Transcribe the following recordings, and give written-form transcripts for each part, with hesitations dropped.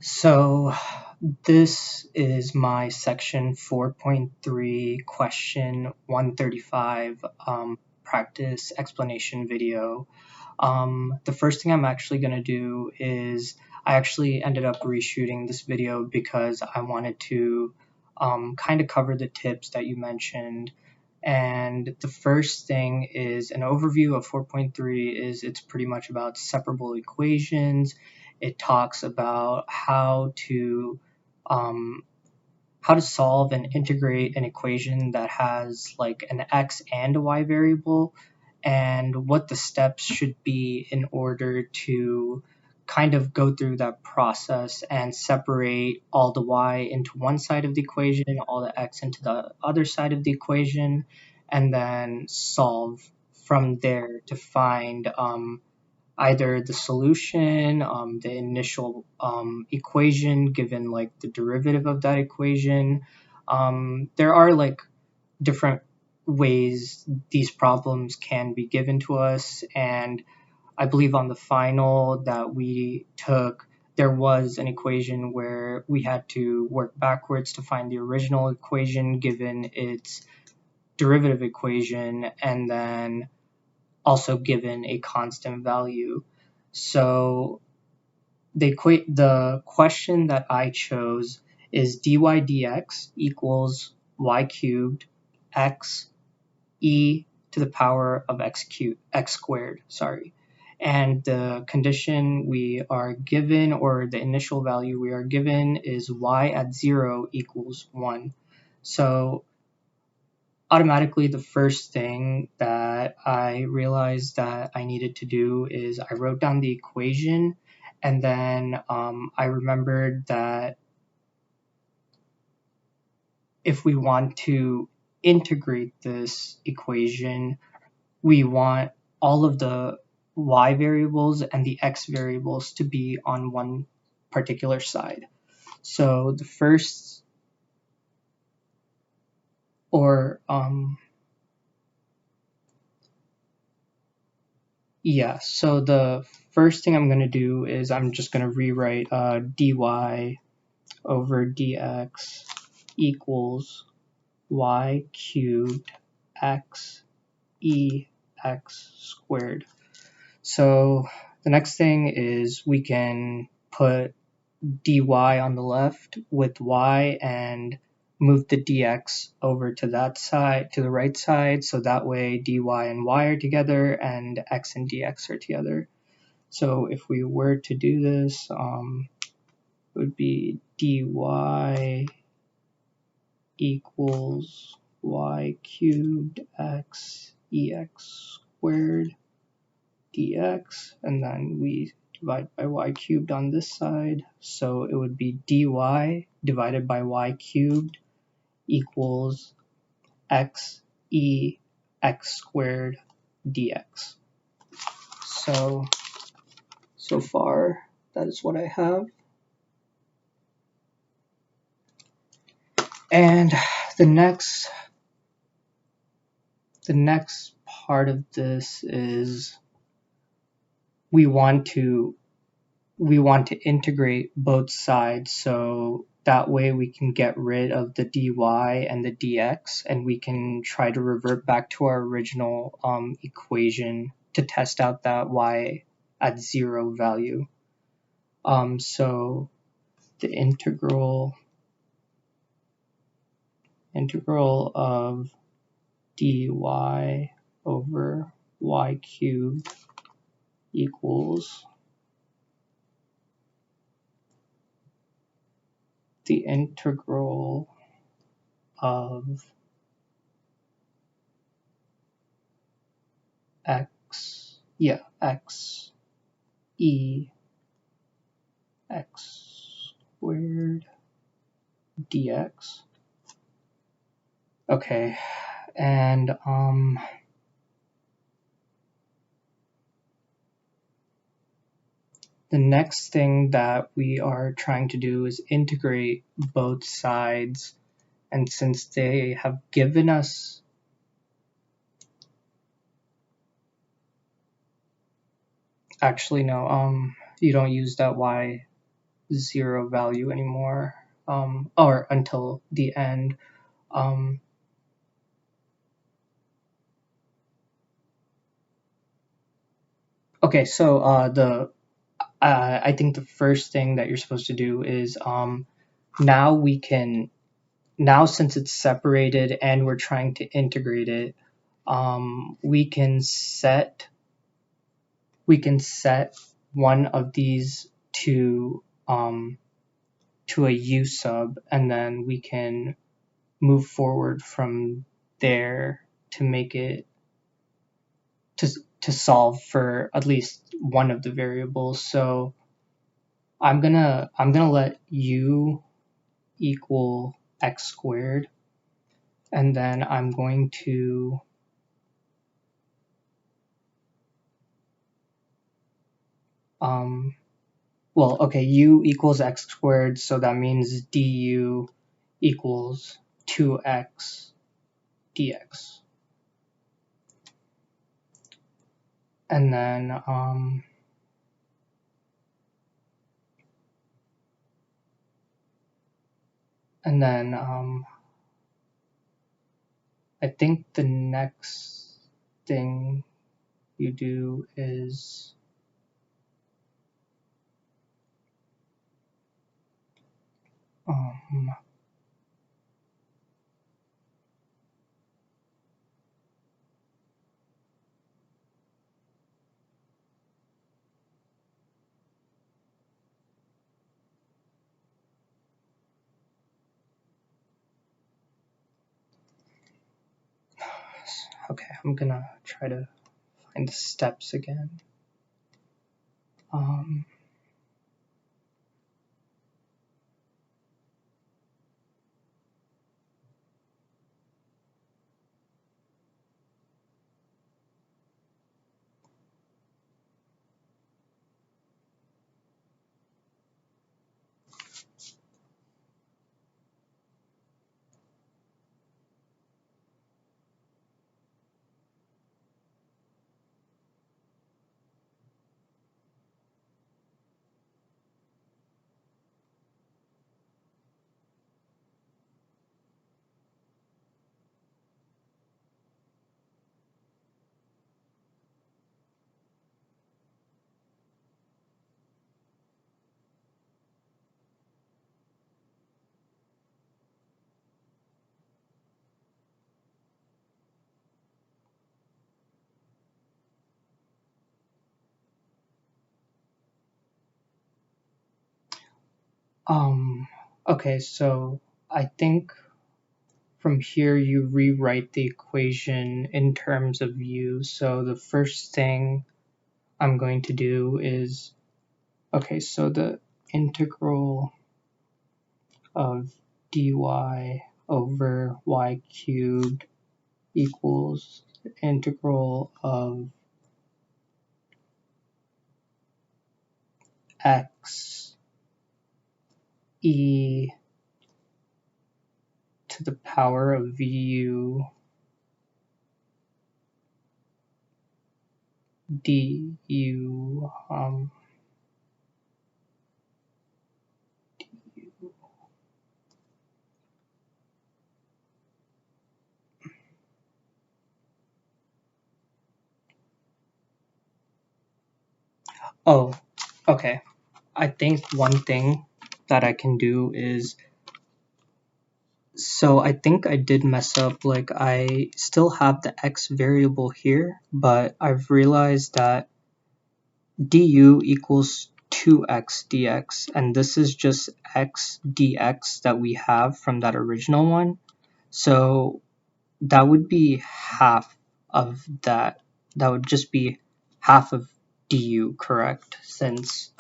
So this is my section 4.3 question 135 practice explanation video. The first thing I'm actually going to do is I actually ended up reshooting this video because I wanted to kind of cover the tips that you mentioned. And the first thing is an overview of 4.3 is it's pretty much about separable equations. It talks about um, how to solve and integrate an equation that has like an x and a y variable, and what the steps should be in order to kind of go through that process and separate all the y into one side of the equation, all the x into the other side of the equation, and then solve from there to find either the solution, the initial equation given like the derivative of that equation. There are like different ways these problems can be given to us, and I believe on the final that we took, there was an equation where we had to work backwards to find the original equation given its derivative equation, and then also given a constant value. So the question that I chose is dy dx equals y cubed x e to the power of x squared, sorry. And the condition we are given, or the initial value we are given, is y at 0 equals 1. So automatically the first thing that I realized that I needed to do is I wrote down the equation, and then I remembered that if we want to integrate this equation, we want all of the y variables and the x variables to be on one particular side. So the first, or yeah, so the first thing I'm going to do is I'm just going to rewrite dy over dx equals y cubed x e x squared. So the next thing is we can put dy on the left with y and move the dx over to that side, to the right side, so that way dy and y are together and x and dx are together. So if we were to do this, it would be dy equals y cubed x ex squared dx, and then we divide by y cubed on this side, so it would be dy divided by y cubed equals x e x squared dx. So far that is what I have. And the next part of this is we want to integrate both sides, so that way we can get rid of the dy and the dx, and we can try to revert back to our original equation to test out that y at 0 value. So the integral of dy over y cubed equals the integral of x e x squared dx. Okay, and the next thing that we are trying to do is integrate both sides, and since they have given us actually no, you don't use that y 0 value anymore, or until the end. Okay, so I think the first thing that you're supposed to do is now we can, now since it's separated and we're trying to integrate it, we can set one of these to a u sub, and then we can move forward from there to make it to solve for at least one of the variables. So I'm gonna let u equal x squared, and then I'm going to well, okay, u equals x squared, so that means du equals 2x dx. And then I think the next thing you do is okay, I'm gonna try to find the steps again. Okay, so I think from here you rewrite the equation in terms of u. So the first thing I'm going to do is, okay, so the integral of dy over y cubed equals the integral of x e to the power of vu du. Oh, okay. I think one thing that I can do is, so I think I did mess up, like I still have the x variable here, but I've realized that du equals 2x dx, and this is just x dx that we have from that original one. So that would be half of that. That would just be half of du, correct? Since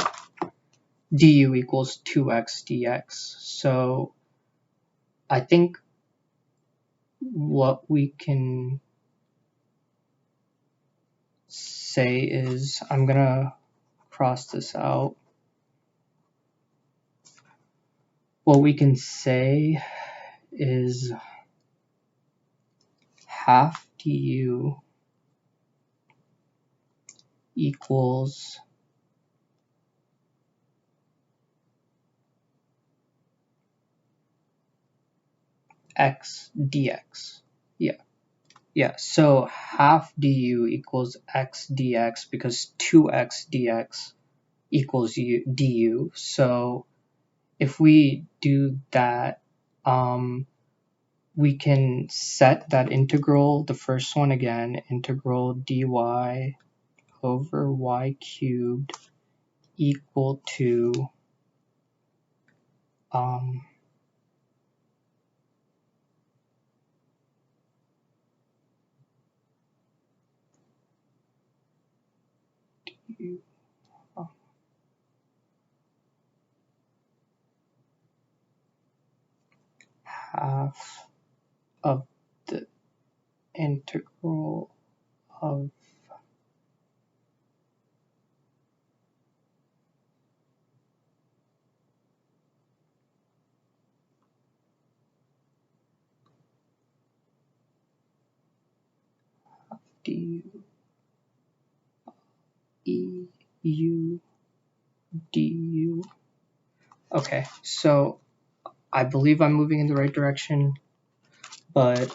du equals 2x dx. So I think what we can say is, I'm gonna cross this out. What we can say is half du equals x dx. Yeah, so half du equals x dx because 2x dx equals du. So if we do that, we can set that integral, the first one again, integral dy over y cubed equal to half of the integral of du eu du. Okay, so I believe I'm moving in the right direction, but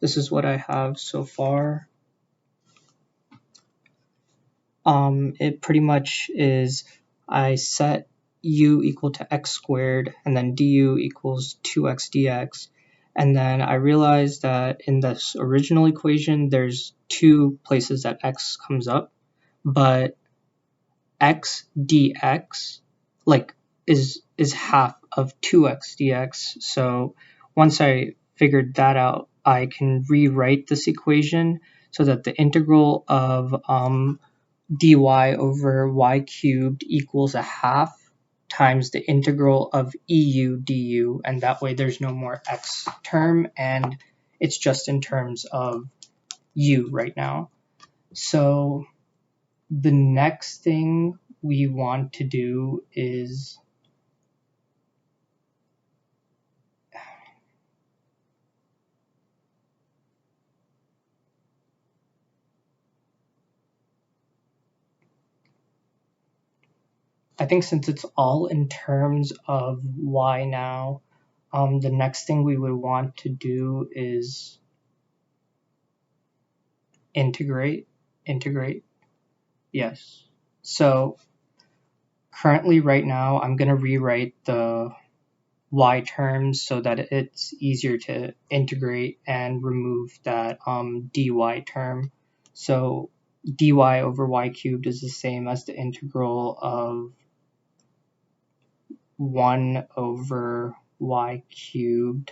this is what I have so far. It pretty much is I set u equal to x squared and then du equals 2x dx. And then I realized that in this original equation, there's two places that x comes up, but x dx like is half of 2x dx. So once I figured that out, I can rewrite this equation so that the integral of dy over y cubed equals a half times the integral of eu du, and that way there's no more x term and it's just in terms of u right now. So the next thing we want to do is I think since it's all in terms of y now, the next thing we would want to do is integrate. Yes. So currently right now I'm going to rewrite the y terms so that it's easier to integrate and remove that dy term. So dy over y cubed is the same as the integral of 1 over y cubed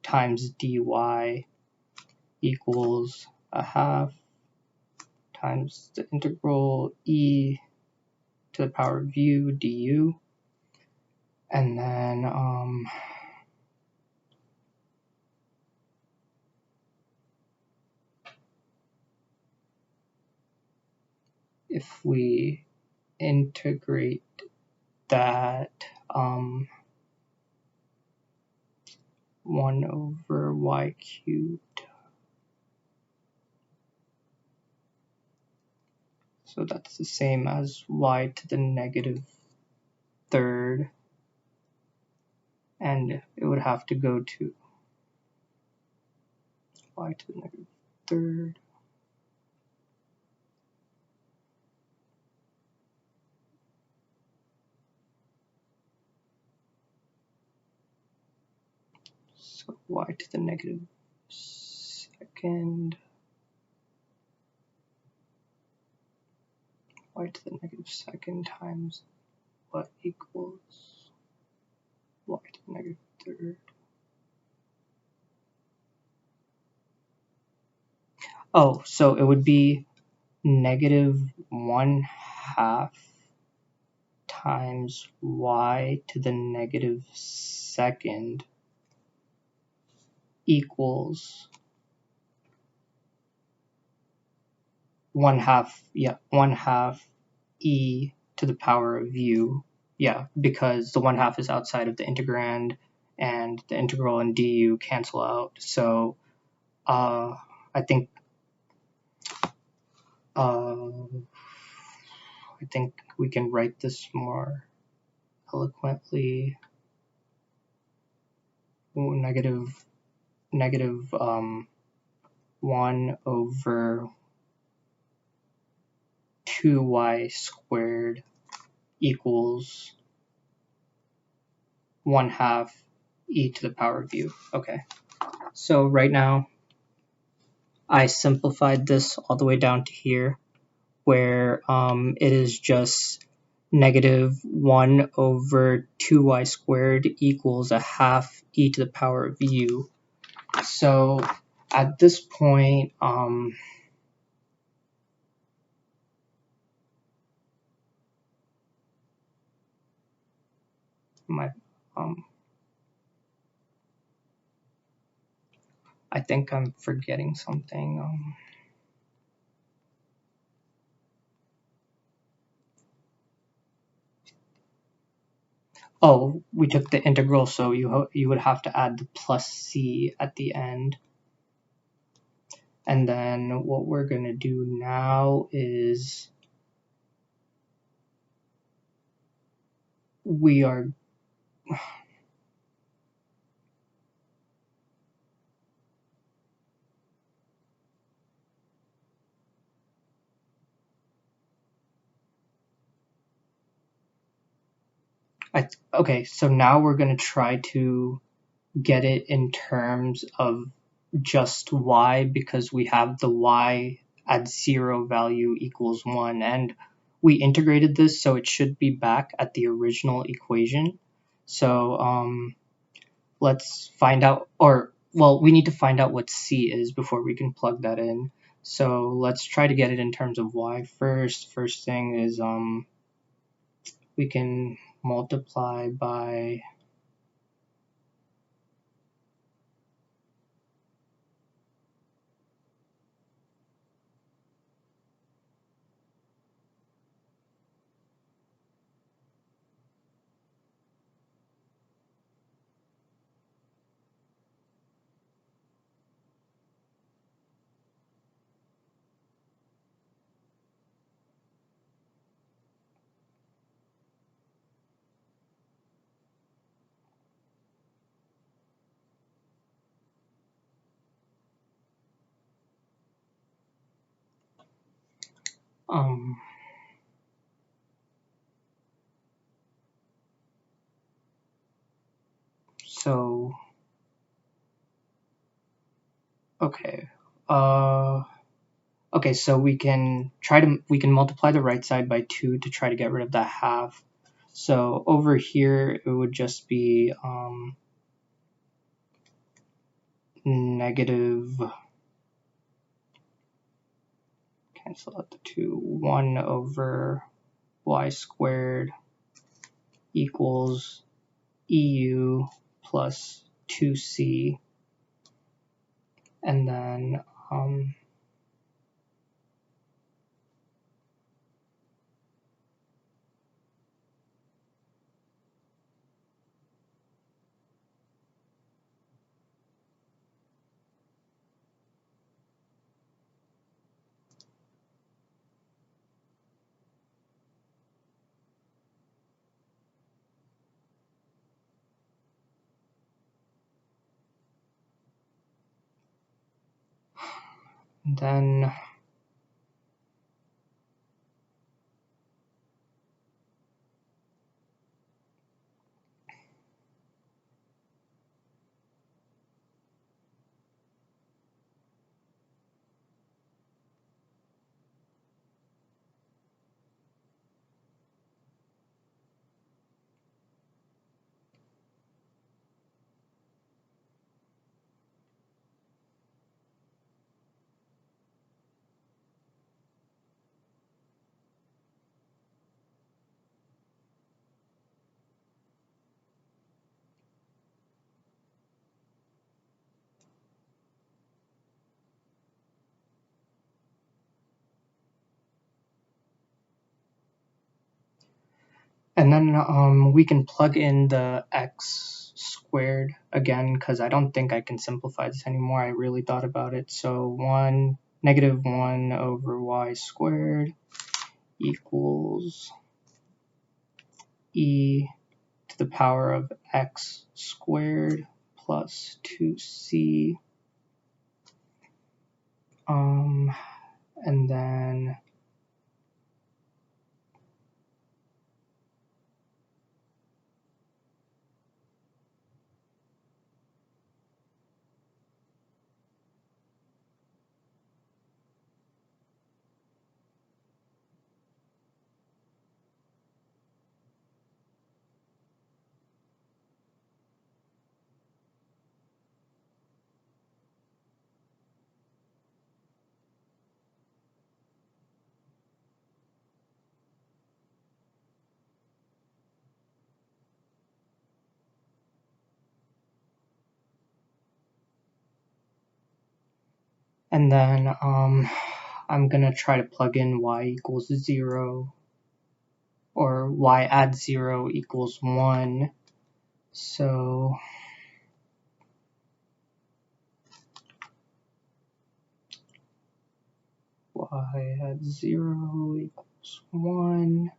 times dy equals a half times the integral e to the power of u du. And then if we integrate that 1 over y cubed, so that's the same as y to the negative third, and it would have to go to y to the negative third. So y to the negative second, y to the negative second times what equals y to the negative third. Oh, so it would be negative 1/2 times y to the negative second equals 1/2 e to the power of u. Yeah, because the 1/2 is outside of the integrand and the integral and du cancel out. So I think we can write this more eloquently. negative 1 over 2y squared equals 1/2 e to the power of u. Okay, so right now I simplified this all the way down to here, where it is just negative 1 over 2y squared equals 1/2 e to the power of u. So at this point, I think I'm forgetting something. Oh, we took the integral, so you would have to add the plus c at the end. And then what we're going to do now is we are okay, so now we're going to try to get it in terms of just y, because we have the y at 0 value equals 1, and we integrated this, so it should be back at the original equation. So let's find out, or well, we need to find out what c is before we can plug that in. So let's try to get it in terms of y first. First thing is we can multiply by um so okay. Okay, so we can multiply the right side by 2 to try to get rid of that half. So over here it would just be negative, cancel out the 2, 1 over y squared equals EU plus 2c, and then then we can plug in the x squared again, because I don't think I can simplify this anymore. I really thought about it. So negative 1 over y squared equals e to the power of x squared plus 2c, and then I'm gonna try to plug in y equals 0, or y at 0 equals 1. So y at 0 equals 1.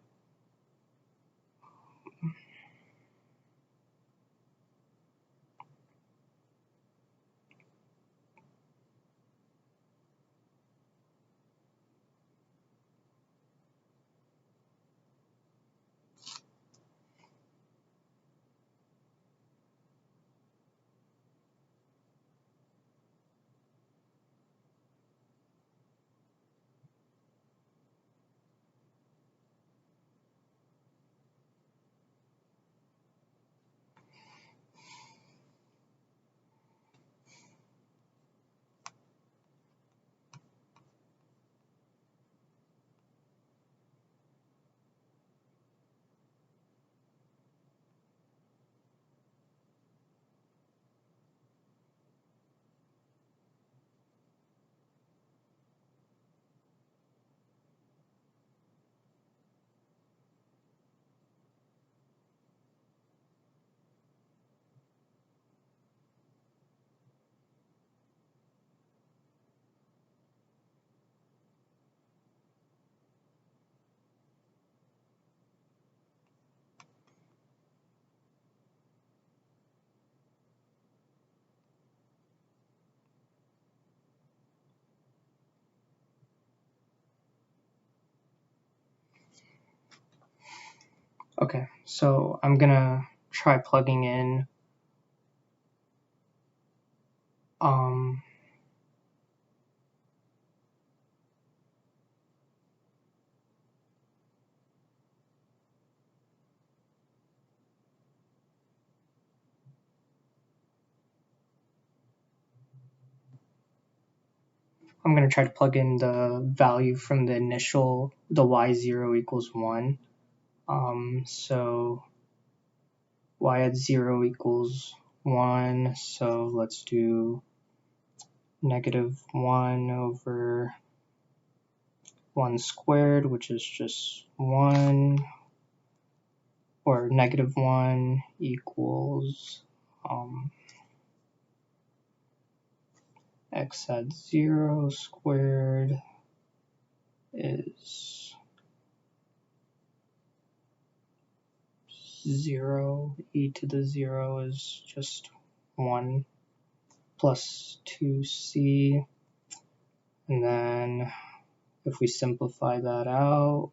Okay, so I'm gonna try plugging in I'm going to try to plug in the value from the initial, the y0 equals 1. So y at 0 equals 1, so let's do -1 over 1 squared, which is just 1, or -1 equals x at 0 squared is 0, e to the 0 is just 1 plus 2c, and then if we simplify that out,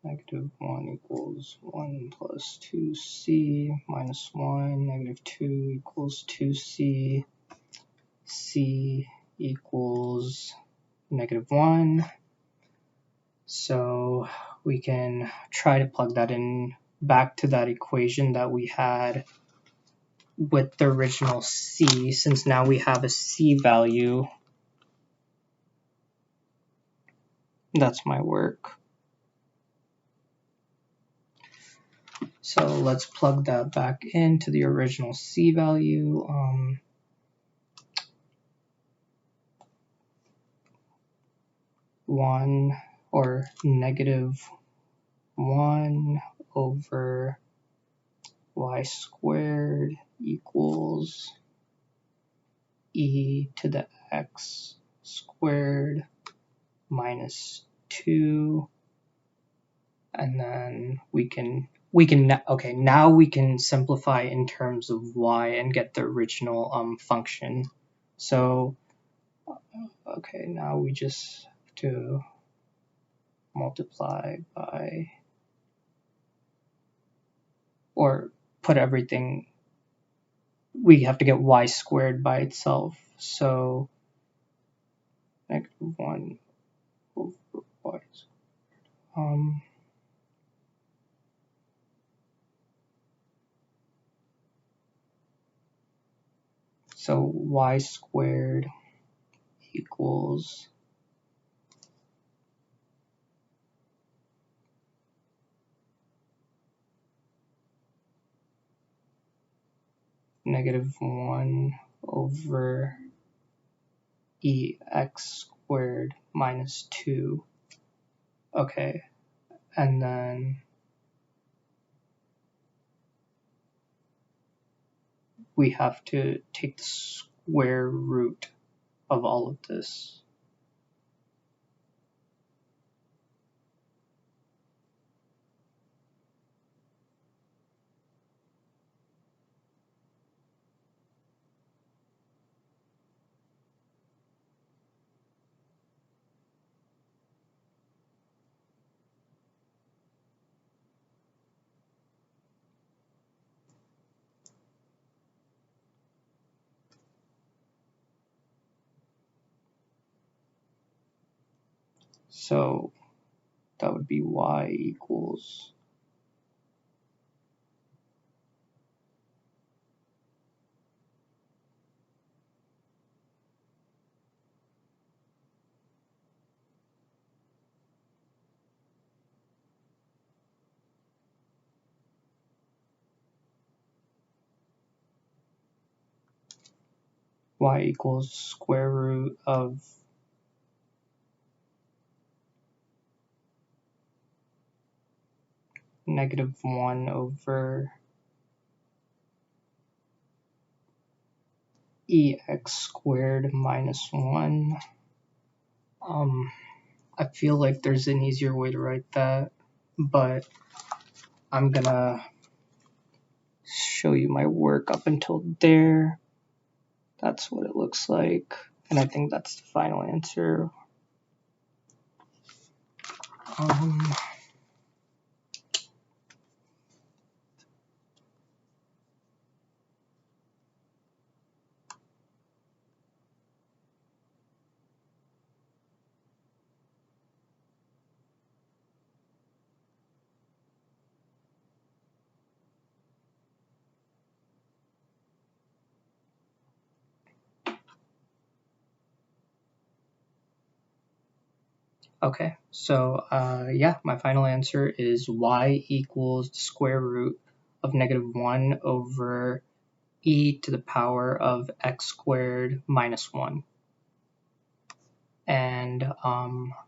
-1 equals 1 plus 2c minus 1, -2 equals 2c, c equals -1. So we can try to plug that in back to that equation that we had with the original c, since now we have a c value. That's my work. So let's plug that back into the original c value. 1 or -1 over y squared equals e to the x squared minus 2, and then we can we can, okay, now we can simplify in terms of y and get the original function. So, okay, now we just have to multiply by, or put everything, we have to get y squared by itself. So -1 over y. So y squared equals -1 over ex squared minus 2. Okay, and then we have to take the square root of all of this. So that would be y equals square root of -1 over ex squared minus 1. I feel like there's an easier way to write that, but I'm gonna show you my work up until there. That's what it looks like, and I think that's the final answer. Okay, so yeah, my final answer is y equals the square root of -1 over e to the power of x squared minus 1. And I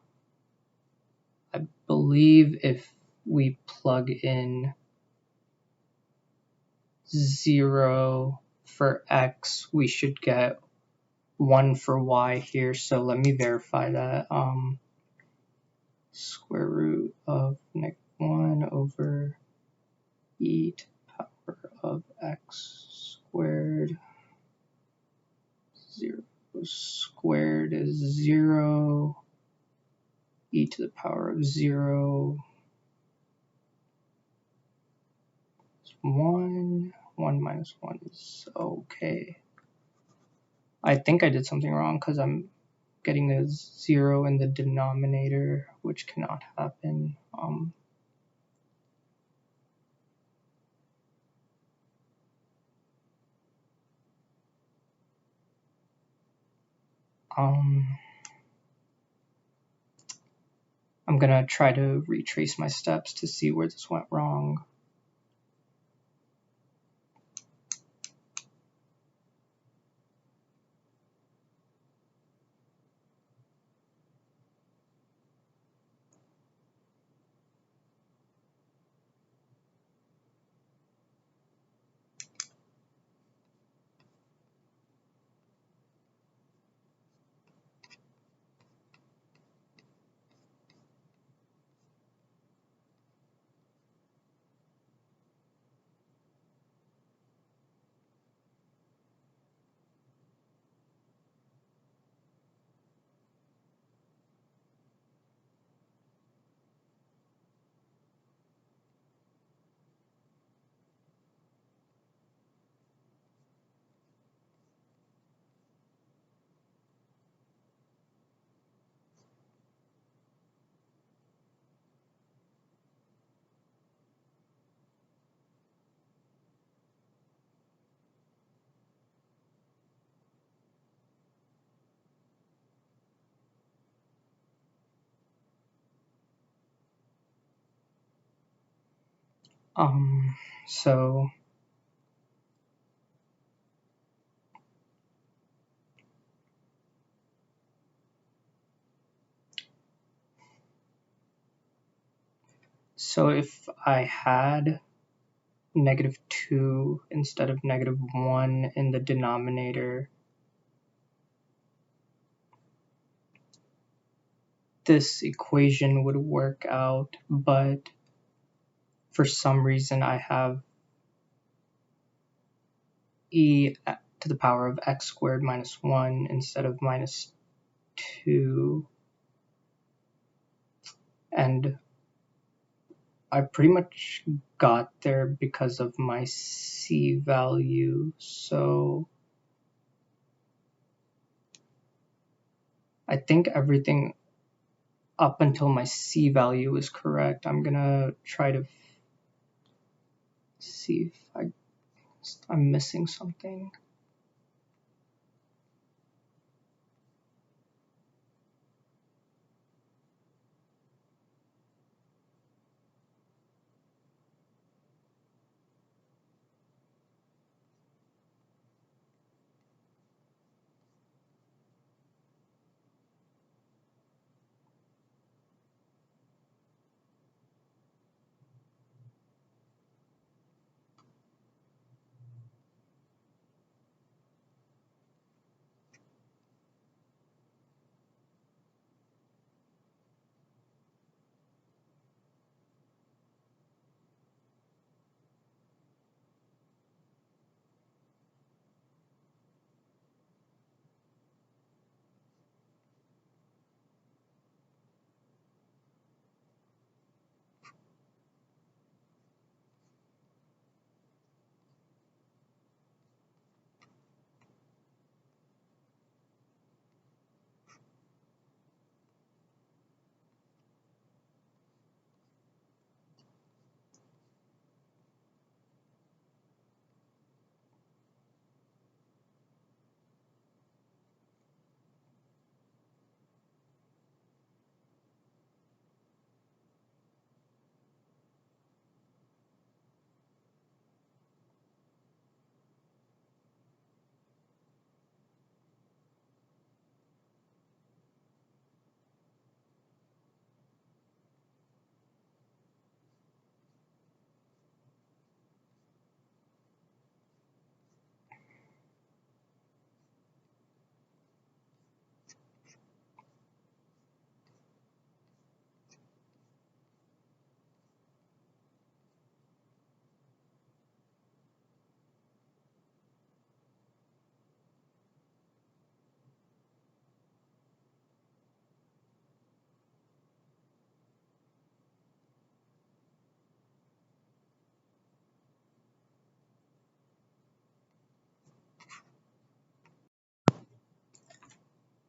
believe if we plug in 0 for x, we should get 1 for y here. So let me verify that. Square root of -1 over e to the power of x squared. 0 squared is 0. E to the power of 0 is 1. 1 minus 1 is okay. I think I did something wrong because I'm getting a 0 in the denominator, which cannot happen. I'm gonna try to retrace my steps to see where this went wrong. So if I had -2 instead of -1 in the denominator, this equation would work out, but for some reason I have e to the power of x squared minus 1 instead of -2, and I pretty much got there because of my c value, so I think everything up until my c value is correct. I'm gonna try to see if I'm missing something.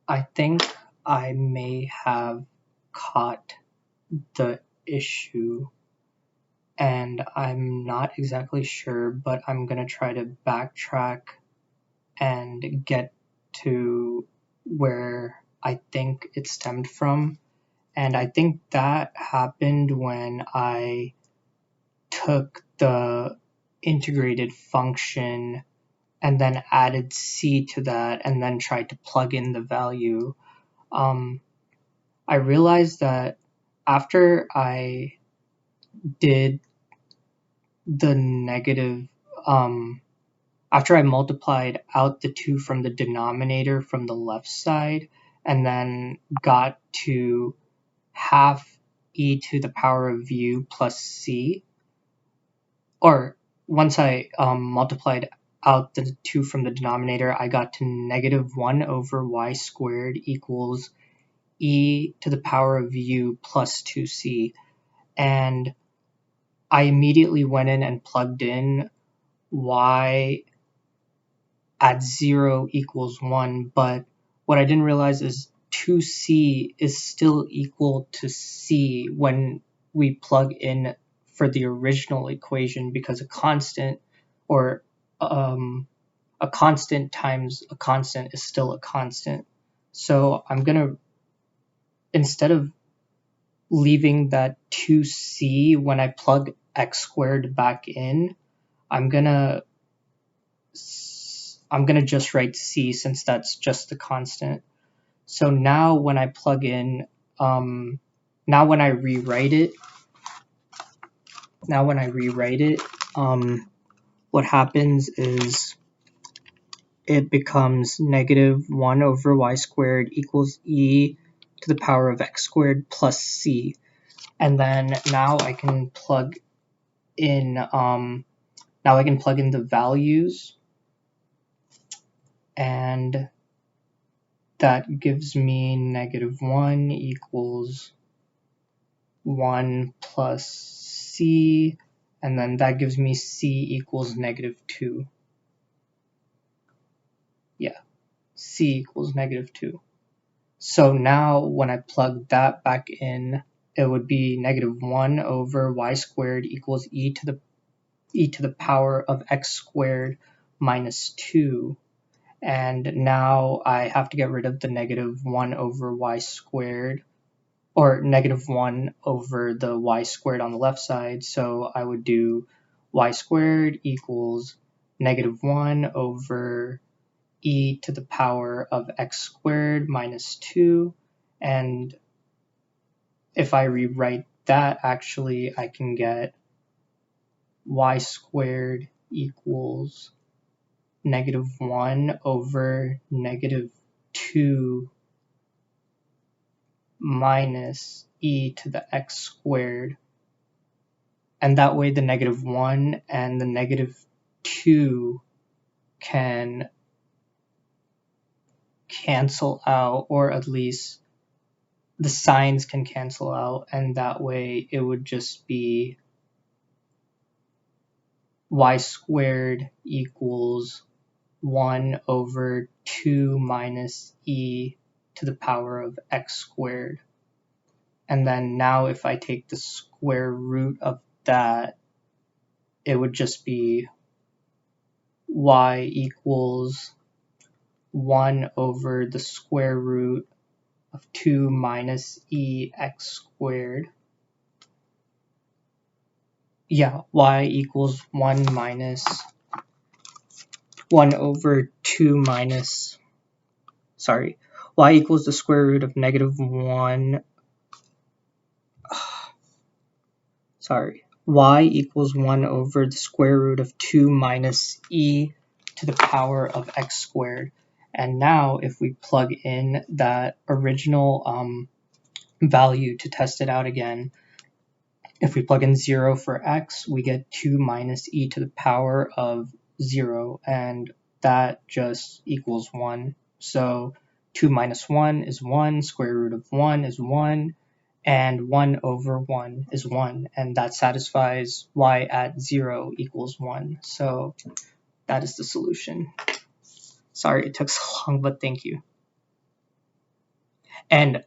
I think I may have caught the issue, and I'm not exactly sure, but I'm gonna try to backtrack and get to where I think it stemmed from. And I think that happened when I took the integrated function and then added c to that and then tried to plug in the value. I realized that after I did the negative, um, after I multiplied out the 2 from the denominator from the left side and then got to half e to the power of u plus c, or once I multiplied out the 2 from the denominator, I got to -1 over y squared equals e to the power of u plus 2c. And I immediately went in and plugged in y at 0 equals 1, but what I didn't realize is 2c is still equal to c when we plug in for the original equation, because a constant, or a constant times a constant is still a constant. So I'm going to, instead of leaving that 2c when I plug x squared back in. I'm gonna just write c since that's just the constant. So now when I plug in, now when I rewrite it, what happens is it becomes -1 over y squared equals e to the power of x squared plus c. And then now I can plug in the values, and that gives me -1 equals 1 plus c, and then that gives me c equals -2. Yeah, c equals -2. So now when I plug that back in, it would be -1 over y squared equals e to the power of x squared minus 2. And now I have to get rid of the -1 over y squared, or -1 over the y squared on the left side. So I would do y squared equals -1 over e to the power of x squared minus 2. And if I rewrite that, actually, I can get y squared equals -1 over -2 minus e to the x squared. And that way the -1 and the -2 can cancel out, or at least the signs can cancel out, and that way it would just be y squared equals 1 over 2 minus e to the power of x squared. And then now if I take the square root of that, it would just be y equals 1 over the square root of 2 minus e x squared. Yeah, y equals 1 over 2 minus, y equals the square root of -1, y equals 1 over the square root of 2 minus e to the power of x squared. And now if we plug in that original value to test it out again, if we plug in 0 for x, we get 2 minus e to the power of 0, and that just equals 1. So 2 minus 1 is 1, square root of 1 is 1, and 1 over 1 is 1, and that satisfies y at 0 equals 1. So that is the solution. Sorry it took so long, but thank you. And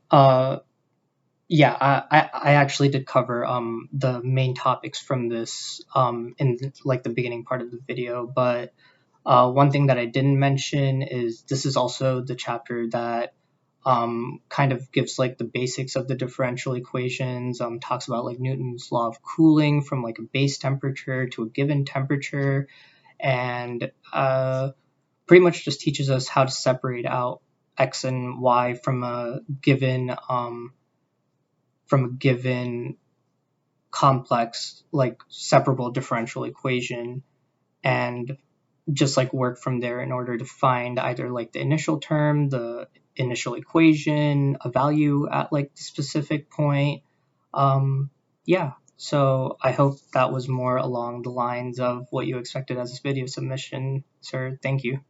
yeah, I actually did cover the main topics from this in like the beginning part of the video, but one thing that I didn't mention is this is also the chapter that kind of gives like the basics of the differential equations, talks about like Newton's law of cooling from like a base temperature to a given temperature, and pretty much just teaches us how to separate out x and y from a given complex, like separable differential equation, and just like work from there in order to find either like the initial term, the initial equation, a value at like the specific point. Yeah, so I hope that was more along the lines of what you expected as this video submission, sir. Thank you.